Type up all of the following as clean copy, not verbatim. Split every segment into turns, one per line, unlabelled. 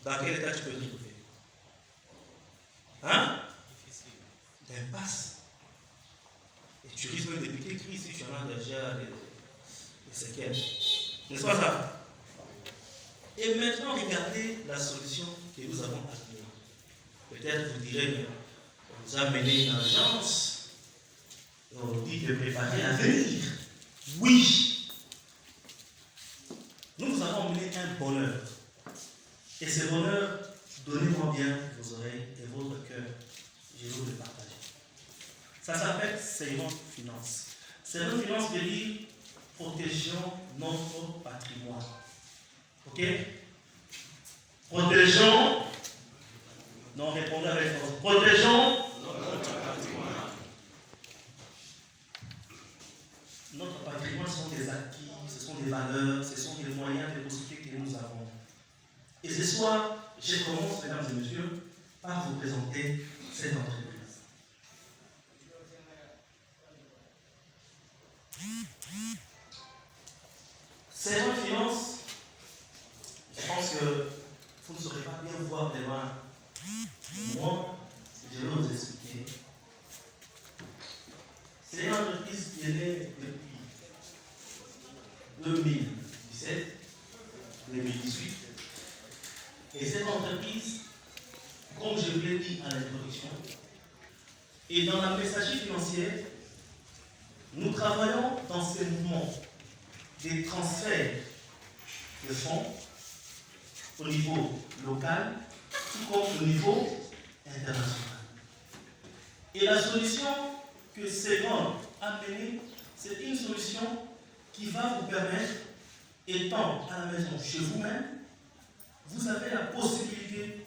Dans quel état tu peux te trouver? Hein? D'impasse. Et tu risques de piquer crise si tu en as déjà des séquelles. N'est-ce pas ça? Et maintenant, regardez la solution que nous avons amenée. Peut-être vous direz, mais on nous a mené une agence. Et on nous dit de préparer l'avenir. Oui. Nous avons mené un bonheur. Et ce bonheur, donnez-moi bien vos oreilles et votre cœur. Je vais vous le partager. Ça s'appelle Servant Finance. Servant Finance veut dire protégeons notre patrimoine. Ok? Protégeons. Non, répondez avec force. Protégeons notre patrimoine. Notre patrimoine sont des acquis, ce sont des valeurs, ce sont des moyens de possibilités que nous avons. Et ce soir, je commence, mesdames et messieurs, par vous présenter cette entreprise. Servant Finance, je pense que vous ne saurez pas bien voir les mains. Moi, je vais vous expliquer. C'est une entreprise qui est née depuis 2017, 2018. Et cette entreprise, comme je vous l'ai dit à l'introduction, est dans la messagerie financière. Nous travaillons dans ce mouvement des transferts de fonds au niveau local, tout comme au niveau international. Et la solution que Servant a menée, c'est une solution qui va vous permettre, étant à la maison chez vous-même, vous avez la possibilité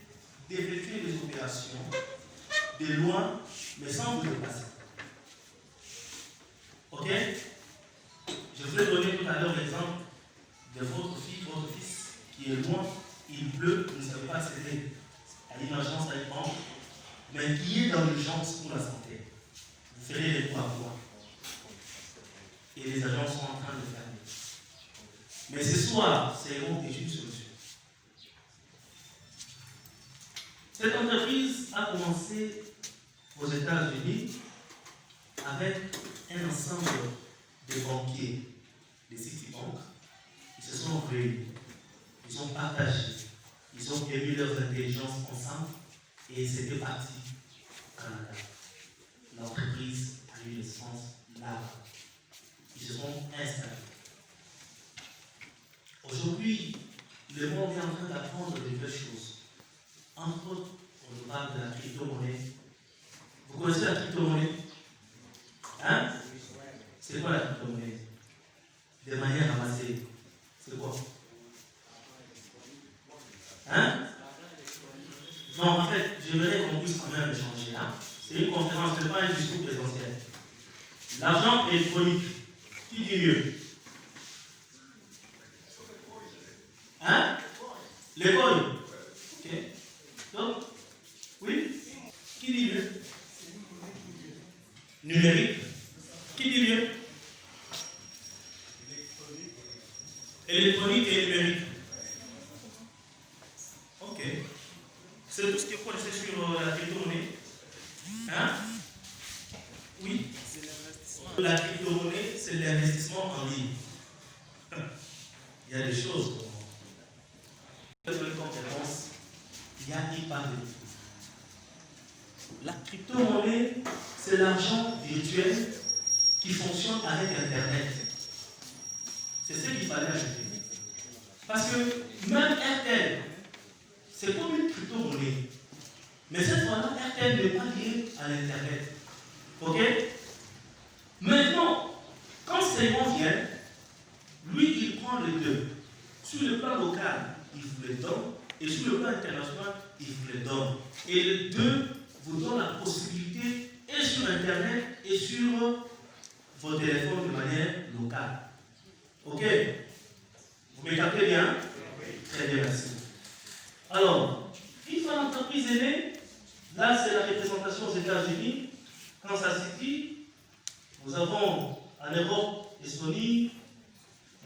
d'effectuer des opérations de loin, mais sans vous déplacer. Ok? Je vous ai donné tout à l'heure l'exemple de votre fille, votre fils, qui est loin, il pleut, vous ne savez pas accéder à une agence à une banque, mais qui est dans l'urgence pour la santé. Vous ferez les coups à quoi? Et les agences sont en train de fermer. Mais ce soir, c'est une solution. Cette entreprise a commencé aux États-Unis avec un ensemble de banquiers de Citibank. Ils se sont réunis, ils ont partagé, ils ont mis leurs intelligences ensemble et c'était parti au Canada. L'entreprise a eu naissance là. Ils se sont installés. Aujourd'hui, le monde est en train d'apprendre de belles choses. Entre autres, on nous parle de la crypto-monnaie. Vous connaissez la crypto-monnaie? Hein? C'est quoi la crypto-monnaie? De manière ramassée. C'est quoi? Hein? Non, en fait, j'aimerais qu'on puisse quand même échanger là. C'est une conférence, ce n'est pas un discours présentiel. L'argent électronique, qui dit mieux? Hein? Les coins. Ok. Donc, oui? Qui dit mieux? Numérique. Qui dit mieux? Électronique et numérique. Ok. C'est tout ce que vous connaissez sur la crypto-monnaie. Hein? Oui. La crypto-monnaie, c'est l'investissement en ligne. Il y a des choses. Comme réponse, il y a une part de tout. La crypto-monnaie, c'est l'argent virtuel qui fonctionne avec Internet. C'est ce qu'il fallait ajouter. Parce que même RTL, c'est comme une crypto-monnaie. Mais cette fois-là, RTL n'est pas lié à l'Internet. Ok? Maintenant, quand Servant vient, lui, il prend les deux. Sur le plan local, il vous les donne. Et sur le plan international, il vous les donne. Et les deux vous donnent la possibilité, et sur Internet, et sur vos téléphones de manière locale. Ok? Vous me captez bien? Très bien, merci. Alors, une fois l'entreprise est née, là c'est la représentation aux États-Unis, Kansas City, nous avons en Europe, Estonie,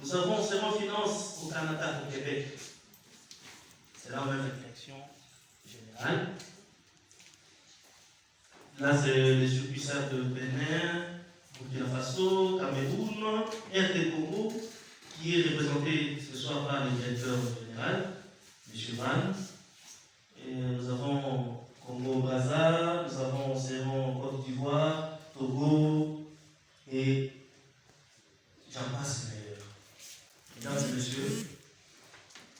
nous avons Servant Finance au Canada, au Québec. C'est la même direction. direction générale. Là, c'est les surpuissants de Bénin, Burkina Faso, Cameroun, RD Congo, qui est représenté ce soir par le directeur général, M. Van. Et nous avons Congo-Brazza, nous avons Côte d'Ivoire, Togo, et j'en passe meilleur. Mesdames et messieurs,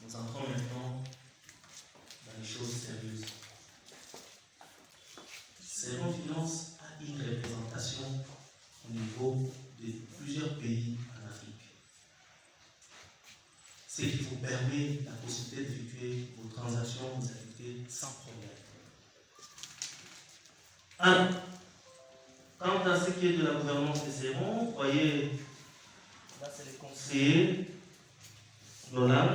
nous entrons maintenant dans les choses sérieuses. Seron Finance a une représentation au niveau de plusieurs pays en Afrique. Ce qui vous permet la possibilité d'effectuer vos transactions, vos activités sans problème. Quant à ce qui est de la gouvernance de Seron, vous voyez, là c'est les conseillers, Nolan.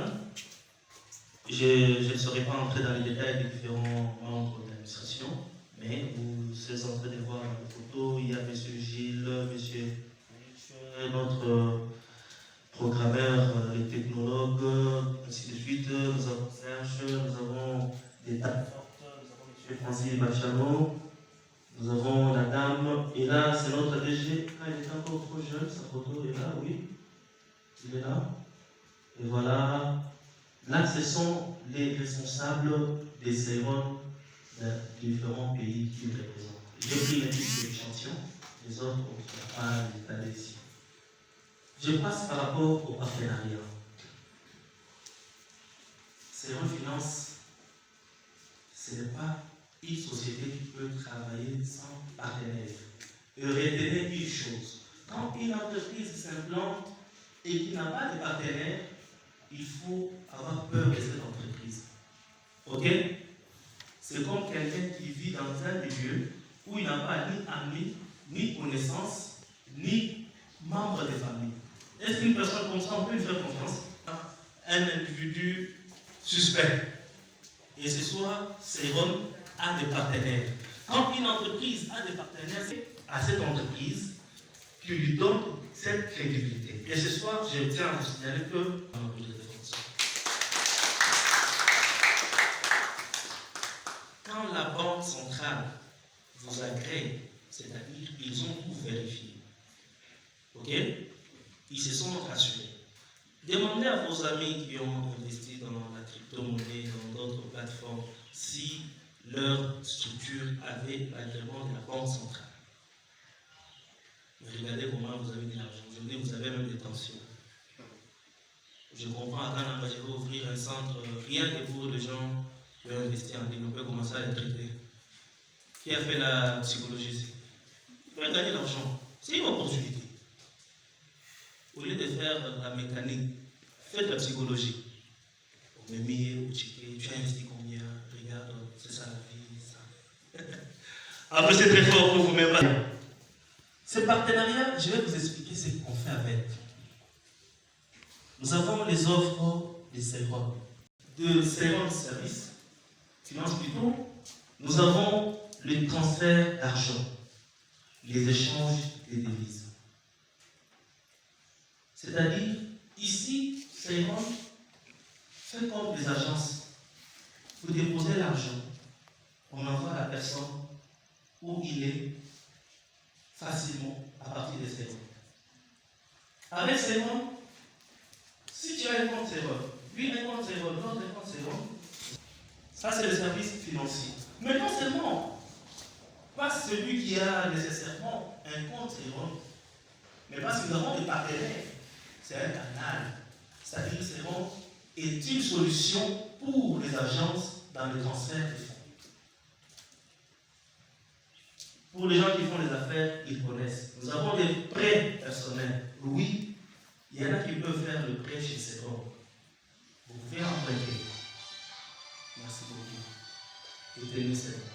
Je ne saurais pas entrer dans les détails des différents membres de l'administration, mais vous êtes en train de voir dans les photos, il y a M. Gilles, M. notre programmeur, les technologues, ainsi de suite. Nous avons Serge, nous avons des dames fortes, nous avons M. Francis Bachano, nous avons la dame, et là c'est notre DG. Ah, il est encore trop jeune, sa photo est là, oui, il est là. Et voilà, là ce sont les responsables des Seron des différents pays qu'ils représentent. J'ai pris les listes d'échantillons, les autres, on ne va pas les étaler ici. Je passe par rapport au partenariat. Seron Finance, ce n'est pas une société qui peut travailler sans partenaire. Et retenez une chose, quand une entreprise s'implante et qui n'a pas de partenaire, il faut avoir peur de cette entreprise. Ok? C'est comme quelqu'un qui vit dans un milieu où il n'a pas ni amis, ni connaissances, ni membres de famille. Est-ce qu'une personne comme ça, on peut lui faire confiance? Un individu suspect. Et ce soir, Seron a des partenaires. Quand une entreprise a des partenaires, c'est à cette entreprise qui lui donne cette crédibilité. Et ce soir, je tiens à vous signaler que quand la Banque centrale vous agrée, c'est-à-dire qu'ils ont tout vérifié, ok? Ils se sont rassurés. Demandez à vos amis qui ont investi dans la crypto-monnaie, dans d'autres plateformes, si leur structure avait l'agrément de la Banque centrale. Regardez comment vous avez de l'argent. Aujourd'hui, vous avez même des tensions. Je comprends, à Ghana, je vais ouvrir un centre, rien que pour les gens qui ont investi en ligne, on peut commencer à les traiter. Qui a fait la psychologie ici? Vous pouvez gagner l'argent. C'est une opportunité. Au lieu de faire la mécanique, faites la psychologie. Au mémier, au ticket, tu as investi combien? Regarde, c'est ça la vie, ça. Après, c'est très fort pour vous-même. Ce partenariat, je vais vous expliquer ce qu'on fait avec. Nous avons les offres de Seron. De Seron Service, finance plutôt, nous avons le transfert d'argent, les échanges des devises. C'est-à-dire, ici, Seron fait comme les agences. Vous déposez l'argent, on envoie à la personne où il est facilement à partir de Seron. Avec Seron, si tu as un compte Seron, lui un compte Seron, l'autre un compte Seron, ça c'est le service financier. Mais non seulement, pas celui qui a nécessairement un compte Seron, mais parce que nous avons des partenaires. C'est un canal. C'est-à-dire que Seron est une solution pour les agences dans le transfert de fonds. Pour les gens qui font les affaires, ils connaissent. Nous avons des prêts personnels. Oui, il y en a qui peuvent faire le prêt chez Seron. Vous pouvez emprunter. Merci beaucoup. Et tenez Seron.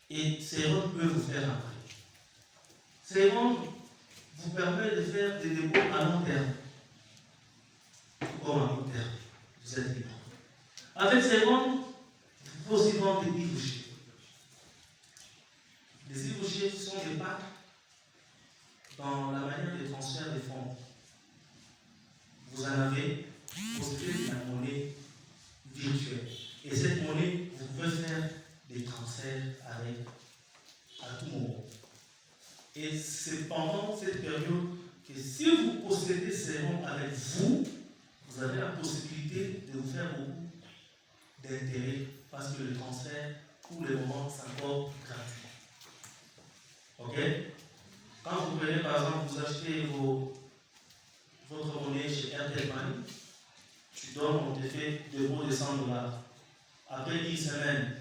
Et Seron peut vous faire un prêt. Seron vous permet de faire des dépôts à long terme. Comme à long terme. Vous êtes libre. Avec Seron, vous pouvez aussi vendre des e-bouchers. Les e-bouchers sont des packs dans la manière de transfert des fonds. Vous en avez pour créer la monnaie virtuelle. transfert à tout moment. Et c'est pendant cette période que si vous possédez ces ronds avec vous, vous avez la possibilité de vous faire beaucoup d'intérêt parce que le transfert, pour le moment, c'est encore gratuit. Ok? Quand vous venez, par exemple, vous achetez votre monnaie chez Airtel Money, tu donnes, on te fait dépôt de 100 dollars. Après 10 semaines,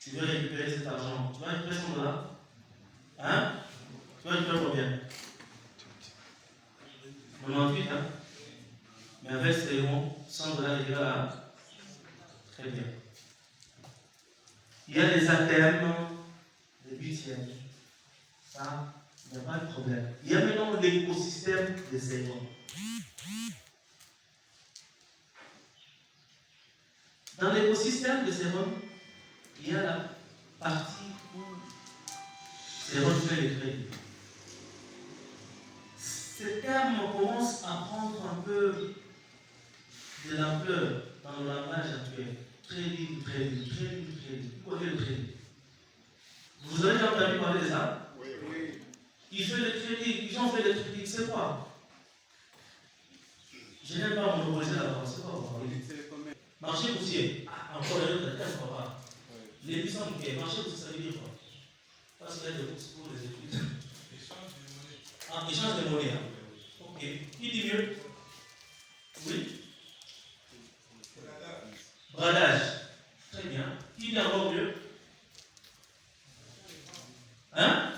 tu veux récupérer cet argent. Tu vas récupérer 100 dollars. Hein? Tu vas récupérer combien? 98, hein? Mais avec ces ronds, 100 dollars est là. Très bien. Il y a des ATM, des huitièmes. Ça, il n'y a pas de problème. Il y a maintenant l'écosystème des serveurs. Dans l'écosystème des serveurs, il y a la partie où serveurs fait les crédits. Ces termes commencent à prendre un peu de l'ampleur dans le langage actuel. Crédit. Vous connaissez le crédit? Vous avez déjà entendu parler de ça? Oui. Ils font le crédit, ils ont fait le crédit, c'est quoi? Je n'aime pas monopoliser la parole, c'est quoi? Marché boursier. Ah, encore un autre terme, papa. Les puissants bancaires, marché boursier, ça veut dire quoi? Parce qu'il y a des bourses pour les études. Ah, échange de monnaie. Ok. Qui dit mieux? Oui. Bradage. Très bien. Qui dit encore mieux? Hein?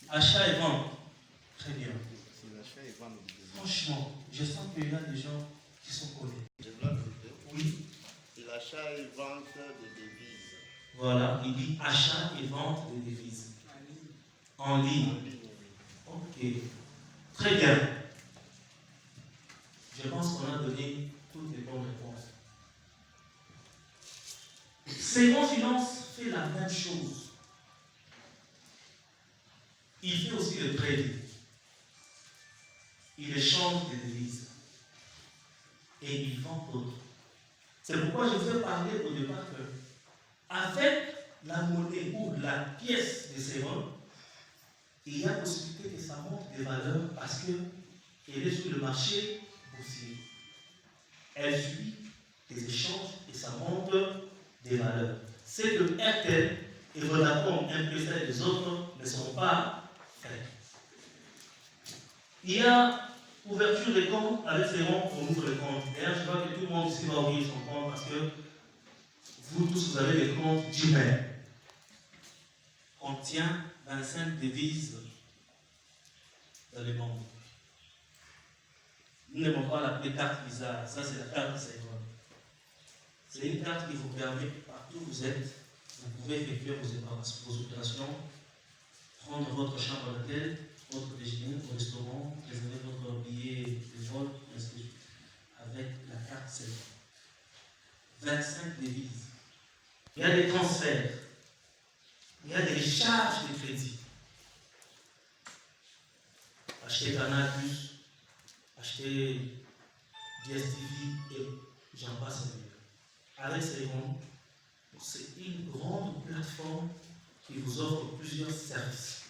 Achat et vente. Très bien. Franchement, je sens qu'il y a des gens qui sont collés. Oui.
C'est l'achat et vente de devises.
Voilà, il dit achat et vente de devises. En ligne. Ok. Très bien. Je pense qu'on a donné toutes les bonnes réponses. Second Finance fait la même chose. Il fait aussi le trading. Il échange des devises. Et il vend d'autres. C'est pourquoi je vous ai parlé au départ que, avec la monnaie ou la pièce de Céron, il y a possibilité que ça monte des valeurs parce qu'elle est sur le marché boursier. Elle suit des échanges et ça monte des valeurs. C'est que RTL et Vodacom, M-Pesa et les autres ne sont pas faits. Il y a ouverture des comptes avec Céron, on ouvre les comptes. D'ailleurs, je vois que tout le monde ici va ouvrir son compte parce que vous tous, vous avez des comptes Gmail. On tient 25 devises dans le monde. Nous n'aimons pas l'appeler carte Visa, ça c'est la carte Céron. C'est une carte qui vous permet, partout où vous êtes, vous pouvez effectuer vos opérations, prendre votre chambre d'hôtel, votre déjeuner au restaurant, réserver votre billet de vol, ainsi de suite, avec la carte Céron. 25 devises. Il y a des transferts. Il y a des charges de crédit. Acheter Canal+, acheter DSTV et j'en passe mieux. Avec Céron, c'est une grande plateforme qui vous offre plusieurs services.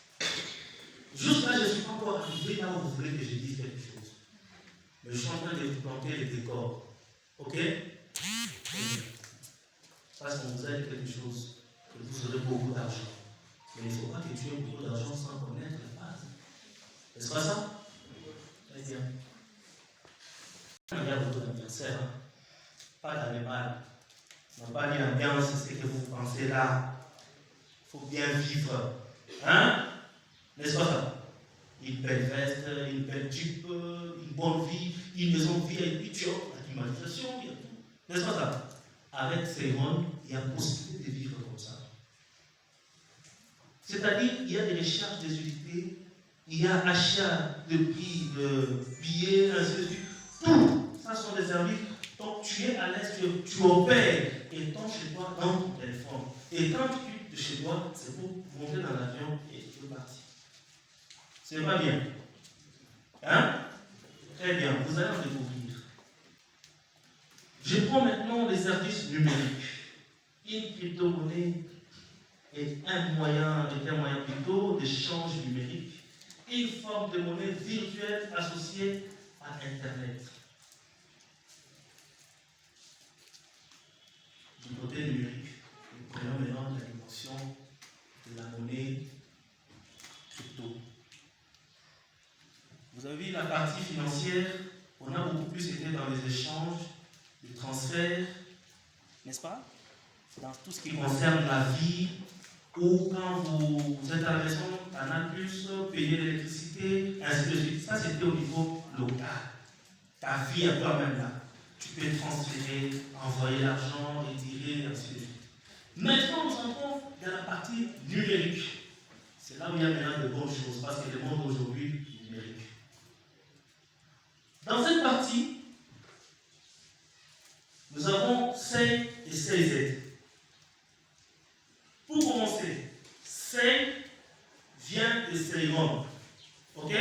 Juste là, je ne suis pas encore arrivé là où vous voulez que je dise quelque chose. Mais je suis en train de vous planter les décors. Ok? Parce qu'on vous aide quelque chose, que vous aurez beaucoup d'argent. Mais il ne faut pas que tu aies beaucoup d'argent sans connaître les bases. N'est-ce pas ça? Très bien. Il y a beaucoup d'anniversaires. Hein? Pas d'animal. On n'a pas dit ambiance, c'est ce que vous pensez là. Il faut bien vivre. Hein? N'est-ce pas ça? Une belle veste, une belle jupe, une bonne vie, une maison VIP, tu as la climatisation, il y a tout. N'est-ce pas ça? Avec Céron, il y a possibilité de vivre comme ça. C'est-à-dire, il y a des recharges des unités, il y a achat de prix de billets, ainsi de suite. Tout ça sont des services. Donc tu es à l'aise, tu opères et ton chez toi dans ton téléphone. Et quand tu quittes de chez toi, c'est pour monter dans l'avion et tu peux partir. C'est pas bien. Hein? Très bien, vous allez en découvrir. Je prends maintenant les services numériques. Une crypto-monnaie est un moyen plutôt d'échange numérique, une forme de monnaie virtuelle associée à Internet. Du côté numérique, nous prenons maintenant la dimension de la monnaie crypto. Vous avez vu la partie financière, on a beaucoup plus été dans les échanges, les transferts, n'est-ce pas? Dans tout ce qui concerne la vie, ou quand vous êtes à la maison, Canal+, payer l'électricité, ainsi de suite. Ça, c'était au niveau local. Ta vie à toi-même là. Tu peux transférer, envoyer l'argent, retirer, ainsi de suite. Maintenant, nous entrons dans la partie numérique. C'est là où il y a maintenant de bonnes choses, parce que le monde aujourd'hui est numérique. Dans cette partie, nous avons SEI et CZ. Pour commencer, SEI vient de Seiron. Ok?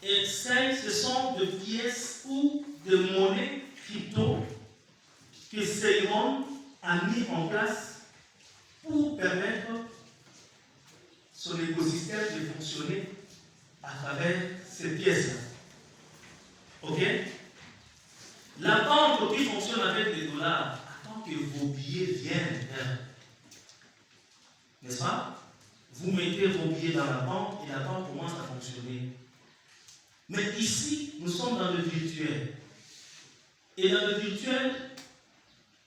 Et SEI, ce sont des pièces ou de monnaies crypto que Seiron a mis en place pour permettre son écosystème de fonctionner à travers ces pièces-là. Ok? La banque qui fonctionne avec les dollars attend que vos billets viennent. N'est-ce pas? Vous mettez vos billets dans la banque et la banque commence à fonctionner. Mais ici, nous sommes dans le virtuel. Et dans le virtuel,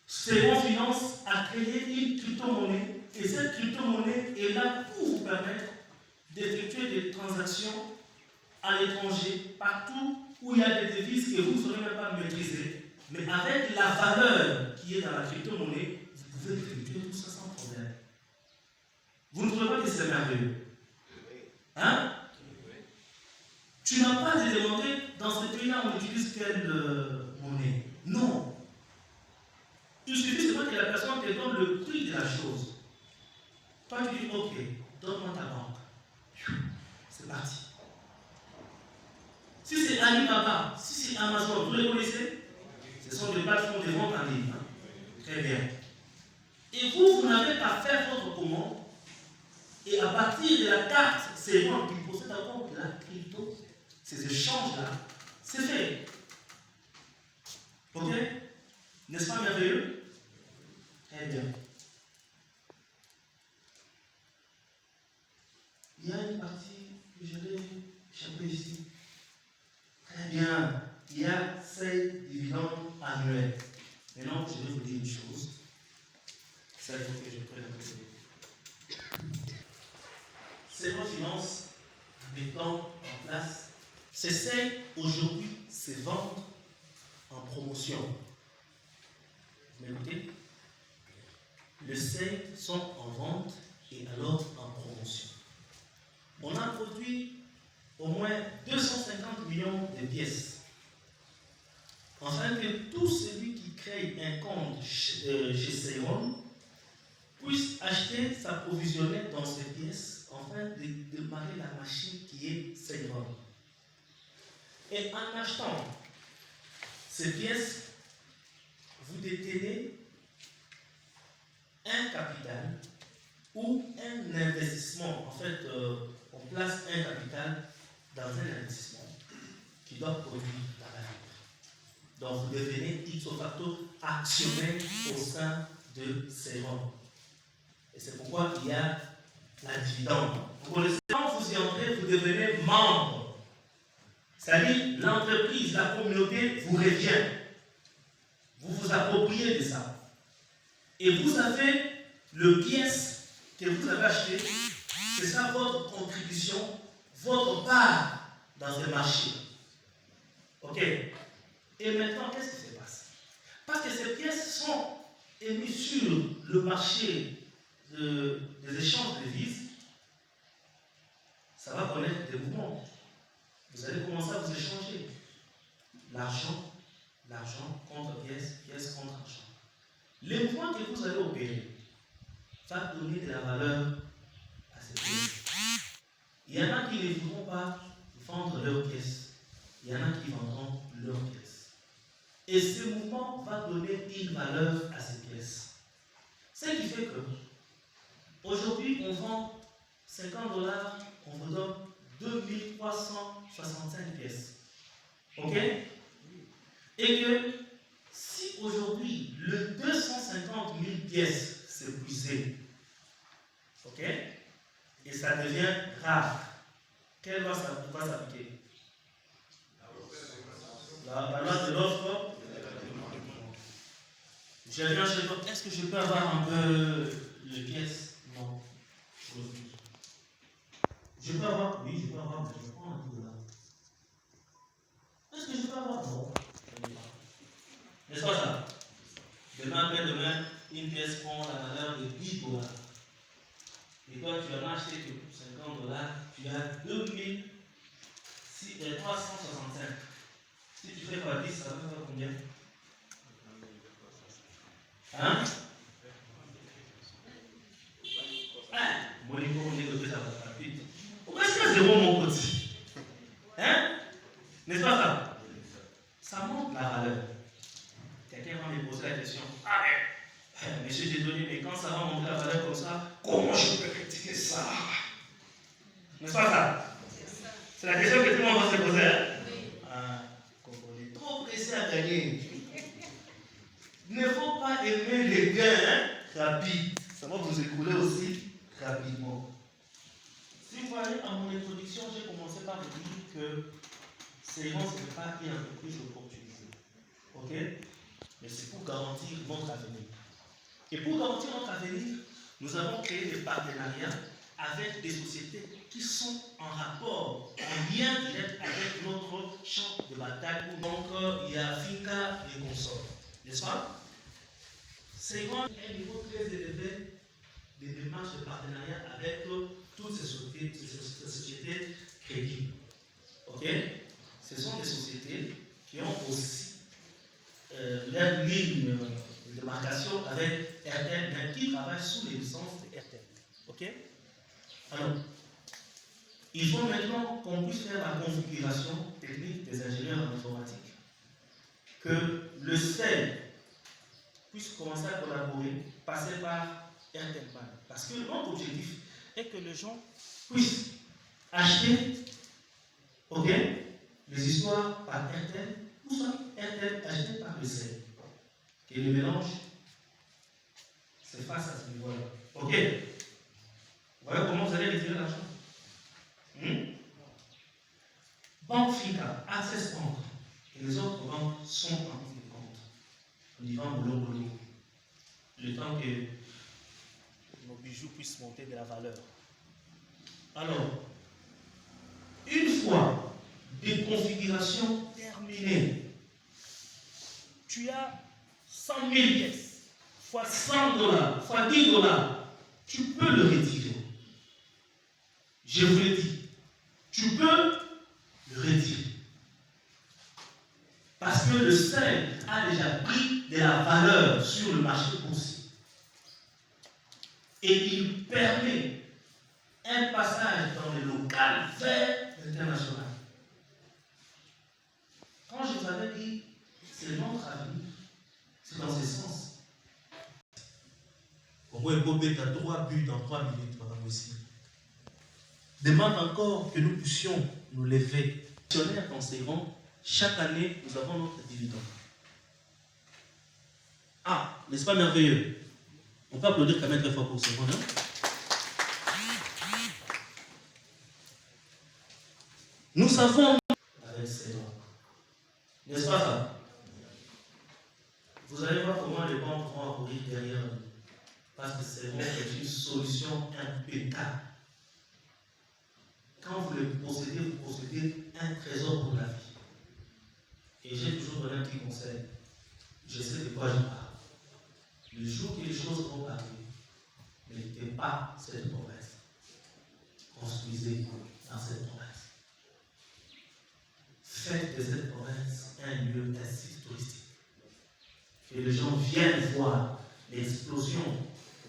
Seiron Finance a créé une crypto-monnaie. Et cette crypto-monnaie est là pour vous permettre d'effectuer des transactions à l'étranger, partout où il y a des devises que vous ne saurez même pas maîtriser. Mais avec la valeur qui est dans la crypto-monnaie, vous pouvez effectuer tout ça sans problème. Vous ne trouvez pas que c'est merveilleux? Hein? Tu n'as pas de demander, dans ce pays-là, on utilise quelle monnaie? Non. Il suffit seulement que la personne te donne le prix de la chose. Toi, tu dis, ok, donne-moi ta banque. C'est parti. Si c'est Alibaba, si c'est Amazon, vous les connaissez? Ce sont des plateformes de vente en ligne. Très bien. Et vous n'avez qu'à faire votre commande. Et à partir de la carte, c'est moi qui possède encore la crypto. Ces échanges-là, c'est fait. Ok? N'est-ce pas merveilleux? Très bien. Il y a une partie que je l'ai échappée ici. Très bien. Il y a ces dividendes annuels. Maintenant, je vais vous dire une chose. Ça, il faut que je prenne un peu. Seiron Finance, mettant en place, s'essaie aujourd'hui se vendre en promotion. Vous m'écoutez? Les SEI sont en vente et alors en promotion. On a produit au moins 250 millions de pièces. Afin que tout celui qui crée un compte chez Seiron puisse acheter s'approvisionner dans ces pièces afin de démarrer la machine qui est Seiron. Et en achetant ces pièces, vous détenez un capital ou un investissement. En fait, on place un capital dans un investissement qui doit produire la valeur. Donc, vous devenez ipso facto actionnaire au sein de Seiron. Et c'est pourquoi il y a la dividende. Vous connaissez, quand vous y entrez, vous devenez membre. C'est-à-dire, l'entreprise, la communauté vous revient. Vous vous appropriez de ça. Et vous avez le pièce que vous avez acheté, c'est ça votre contribution, votre part dans le marché. Ok? Et maintenant, qu'est-ce qui se passe? Parce que ces pièces sont émises sur le marché des échanges de devises, ça va connaître des mouvements. Vous allez commencer à vous échanger l'argent, l'argent contre pièce, pièce contre argent. Les mouvements que vous allez opérer va donner de la valeur à ces pièces. Il y en a qui ne voudront pas vendre leurs pièces. Il y en a qui vendront leurs pièces. Et ce mouvement va donner une valeur à ces pièces. Ce qui fait que Aujourd'hui, on vend 50 $, on vous donne 2365 pièces. Ok? Et que si aujourd'hui le 250 000 pièces s'épuisait, ok? Et ça devient rare, quelle loi ça va s'appliquer? La loi de l'offre. Je viens chez toi, est-ce que je peux avoir un peu les pièces? Non. Je peux avoir? Oui, je peux avoir, mais je prends un $10. Est-ce que je peux avoir? Non. N'est-ce pas ça? Demain après-demain, une pièce prend la valeur de $10. Et toi, tu en as acheté que pour 50 $, tu as 2365. Si tu fais par 10, ça va faire combien? Hein? Mon niveau, on est ça va faire vite. Pourquoi est-ce que zéro mon côté? Hein? N'est-ce pas ça? Ça montre la valeur. Quelqu'un va me poser la question. Ah, mais monsieur, j'ai donné, mais quand ça va monter la valeur comme ça, comment je peux critiquer ça? N'est-ce pas ça? C'est la question que tout le monde va se poser. Hein? Ah, on est trop pressé à gagner. Il ne faut pas aimer les gains rapides. Ça va vous écouler aussi rapidement. Si vous voyez, à mon introduction, j'ai commencé par vous dire que Ceyron, ce n'est pas une entreprise d'opportunité. Ok? Mais c'est pour garantir notre avenir. Et pour garantir notre avenir, nous avons créé des partenariats avec des sociétés qui sont en rapport, en lien direct avec notre champ de bataille. Donc, il y a Finca et consorts. N'est-ce pas? Ceyron est un niveau très élevé des démarches de partenariat avec toutes ces sociétés crédibles. Ok? Ce sont des sociétés qui ont aussi leur ligne de démarcation avec RTL, mais qui travaillent sous les licences de RTL. Ok? Alors, il faut maintenant qu'on puisse faire la configuration technique des ingénieurs en informatique, que le CEL puisse commencer à collaborer, passer par RTL. Parce que notre objectif est que les gens puissent acheter, ok, les histoires par RTL, ou soit RTL acheté par le CEL. Et le mélange, c'est face à ce niveau-là. Ok? Vous voyez comment vous allez retirer l'argent? Banque Finca, Access Bank et les autres banques sont en compte de compte. On y va boulot. Le temps que nos bijoux puissent monter de la valeur. Alors, une fois des configurations terminées, tu as 100 000 pièces, fois 100 $, fois 10 $, tu peux le retirer. Je vous l'ai dit, tu peux le retirer. Parce que le sel a déjà pris de la valeur sur le marché boursier. Et il permet un passage dans le local vers l'international. Quand je vous avais dit, c'est notre avenir, c'est dans ce sens. Au moins, Bobé a 3 buts dans 3 minutes, madame aussi. Demande encore que nous puissions nous lever. Actionnaires conseilleront, chaque année, nous avons notre dividende. Ah, n'est-ce pas merveilleux? On peut applaudir quand même très fort pour ce moment, hein? Nous savons avec ces banques. N'est-ce pas ça? Vous allez voir comment les banques vont accourir derrière nous. Parce que c'est une solution impeccable. Quand vous le possédez, vous possédez un trésor pour la vie. Et j'ai toujours donné un petit conseil. Je sais de quoi je parle. Le jour que les choses vont arriver, n'hésitez pas cette promesse. Construisez dans cette promesse. Faites de cette province un lieu, un site touristique. Que les gens viennent voir l'explosion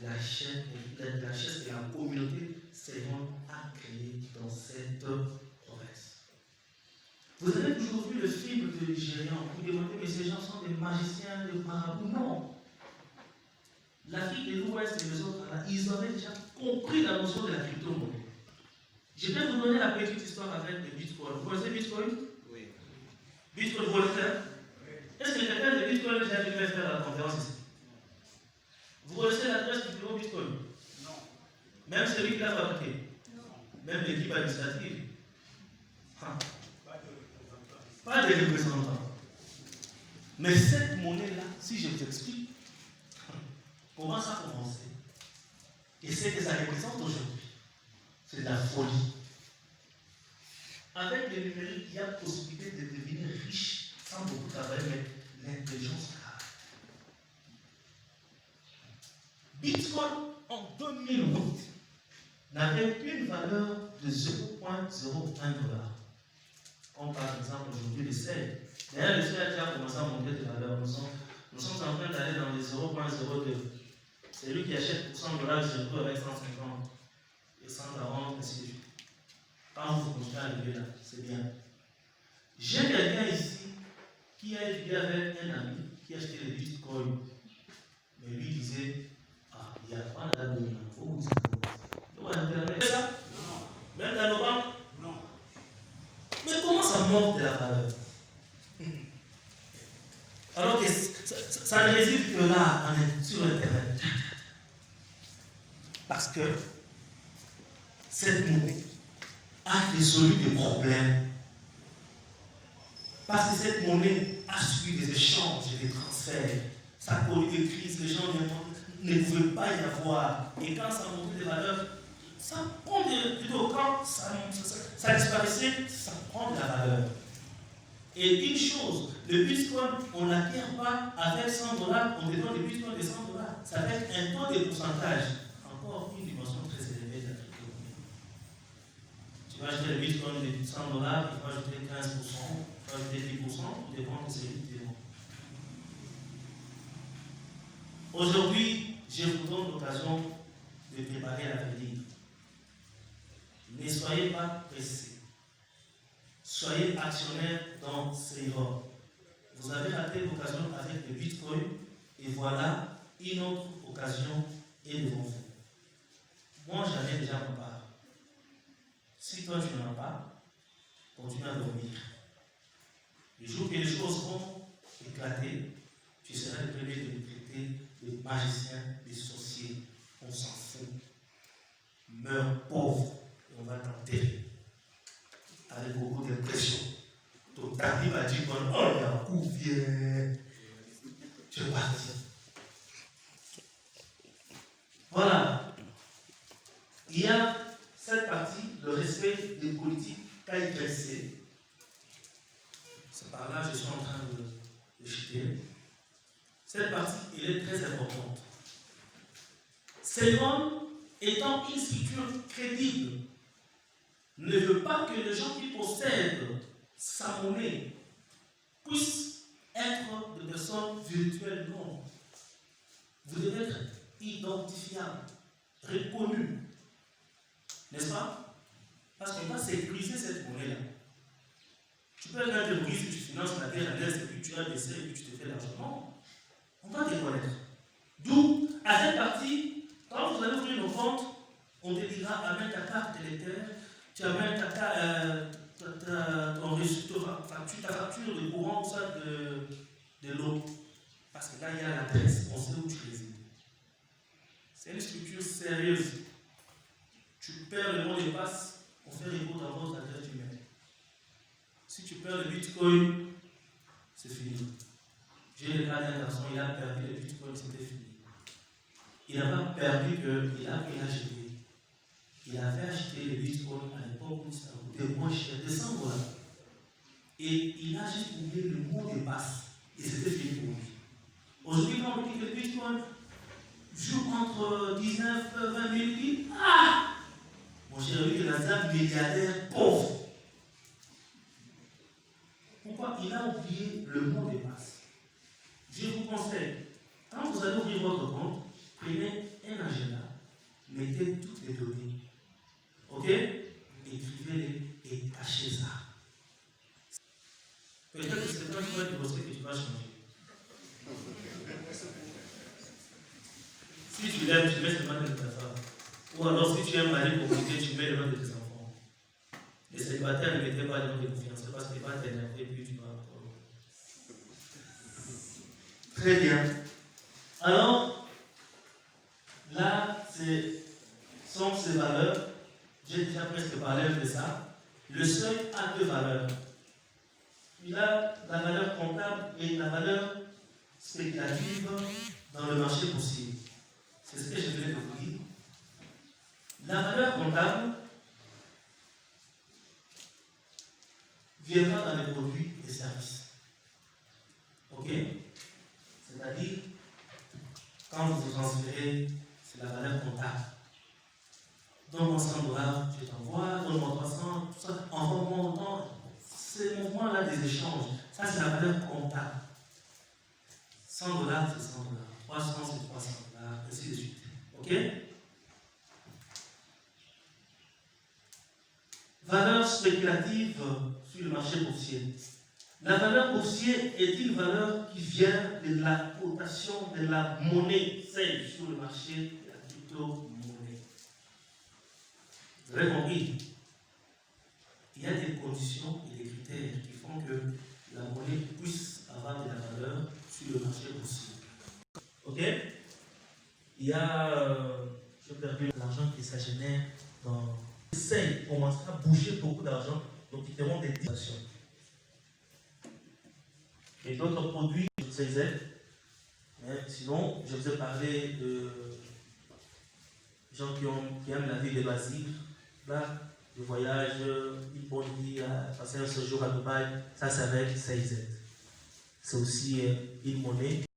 de la richesse et la communauté Ceyron a créé dans cette province. Vous avez toujours vu le film de Nigérian, vous demandez, mais ces gens sont des magiciens, des marabouts. Non. l'Afrique de l'Ouest et les autres, là, ils avaient déjà compris la notion de la crypto-monnaie. Je vais vous donner la petite histoire avec le Bitcoin. Vous connaissez Bitcoin?
Oui.
Bitcoin, vous connaissez? Est-ce que quelqu'un de Bitcoin a déjà fait faire la conférence ici? Vous connaissez l'adresse du bureau Bitcoin?
Non.
Même celui qui l'a fabriqué?
Non.
Même l'équipe administrative? Ah.
Pas de représentants.
Pas de représentants. Mais cette monnaie-là, si je vous explique comment ça a commencé et ce que ça représente aujourd'hui, c'est de la folie. Avec le numérique, il y a possibilité de devenir riche sans beaucoup travailler, mais l'intelligence grave. Bitcoin en 2008 n'avait qu'une valeur de 0,01 $. On parle par exemple aujourd'hui de sel. D'ailleurs, le sel a déjà commencé à monter de valeur. Nous sommes en train d'aller dans les 0,02. C'est lui qui achète pour 100 $, je retrouve avec 150 et 140, ainsi de suite. Quand vous continuez à arriver là, c'est bien. J'ai quelqu'un ici qui a étudié avec un ami qui a acheté les bitcoins. Mais lui disait, ah, il y a pas la date de l'info, vous savez ça? Non. Même dans nos banques?
Non.
Mais comment ça monte de la valeur? Alors que ça ne réside que là, sur Internet. Parce que cette monnaie a résolu des problèmes. Parce que cette monnaie a subi des échanges et des transferts. Ça a connu des crises, les gens ne pouvaient pas y avoir. Et quand ça montait des valeurs, ça prend plutôt quand ça disparaissait, ça prend de la valeur. Et une chose, le bitcoin, on n'acquiert pas avec 100 $, on détient le bitcoin de 100 $. Ça va être un taux de pourcentage. Encore une dimension très élevée de la crypto-monnaie. Tu vas acheter le bitcoin de 100 $, il faut ajouter 15%, il faut ajouter 10%, tout dépend de celui qui est bon. Aujourd'hui, je vous donne l'occasion de préparer l'avenir. Ne soyez pas pressés. Soyez actionnaire dans CERO. Vous avez raté l'occasion avec le Bitcoin et voilà une autre occasion est devant vous. Moi, j'en ai déjà ma part. Si toi, tu n'en as pas, continue à dormir. Le jour que les choses vont éclater, tu seras le premier de nous traiter de magiciens, de sorciers. On s'en fout. Meurs pauvre et on va t'enterrer. Avec beaucoup de pression. Donc, ta vie va dire oh, il y a un coup, viens. Je vais partir. Voilà. Il y a cette partie, le respect des politiques KIPC. C'est par là que je suis en train de chuter. Cette partie, elle est très importante. CERO, étant une structure crédible, ne veut pas que les gens qui possèdent sa monnaie puissent être des personnes virtuelles. Non. Vous devez être identifiable, reconnu. N'est-ce pas? Parce qu'on va sécuriser cette monnaie-là. Tu peux être un terroriste, tu finances la guerre à l'Est et puis tu as des essais et puis tu te fais l'argent. Non. On va te connaître. D'où, à cette partie, quand vous allez ouvrir nos comptes, on te dira amène ta carte d'électeur. Tu amènes ta facture de courant, tout ça de l'eau. Parce que là, il y a l'adresse, on sait où tu résides. C'est une structure sérieuse. Tu perds le mot de passe, on fait recours dans votre adresse email. Si tu perds le bitcoin, c'est fini. J'ai le cas d'un garçon, il a perdu le bitcoin, c'était fini. Il n'a pas perdu qu'il a jeté. Il avait acheté le bitcoin à l'époque où ça coûtait moins cher, de 100 $. Et il a juste oublié le mot de passe. Et c'était fini pour lui. Aujourd'hui, quand on dit que le bitcoin joue entre 19 et 20 000 vies, ah! Mon cher ami, il a un milliardaire pauvre. Pourquoi? Il a oublié le mot de passe. Je vous conseille, quand vous allez ouvrir votre compte, prenez un agenda, mettez toutes les données. Ok? Écrivez-les et cachez ça. Peut-être que c'est pas une chose que tu vas changer. tu l'aimes, tu mets seulement le nom de ta femme. Ou alors, si tu es un mari compliqué, tu mets le nom de tes enfants. Les célibataires ne mettaient pas le nom de confiance parce que pas t'énerver, puis tu vas. Très bien. Alors, là, sont ces valeurs. J'ai déjà presque parlé de ça. Le seuil a deux valeurs. Il a la valeur comptable et la valeur spéculative dans le marché boursier. C'est ce que je venais de vous dire. La valeur comptable viendra dans les produits et services. Ok? C'est-à-dire, quand vous transférez, c'est la valeur comptable. Donne-moi 100 $, je t'envoie, donne-moi 300, tout ça, envoie-moi autant. Ces mouvements-là des échanges, ça c'est la valeur comptable. 100 $, c'est 100 $, 300 c'est 300 $, ainsi de suite. Ok? Valeur spéculative sur le marché boursier. La valeur boursière est une valeur qui vient de la cotation de la monnaie, celle sur le marché de la crypto-monnaie. Vous avez compris? Il y a des conditions et des critères qui font que la monnaie puisse avoir de la valeur sur le marché boursier. Ok? Il y a, j'ai perdu l'argent qui s'agénère dans. Essaye, commencera à bouger beaucoup d'argent, donc ils feront des dilations. Et d'autres produits, je sais les aides. Mais sinon, je vous ai parlé de gens qui aiment la vie de loisirs, là, le voyage, une bonne vie, passer un séjour à Dubaï, ça c'est avec CIZ. C'est aussi une monnaie.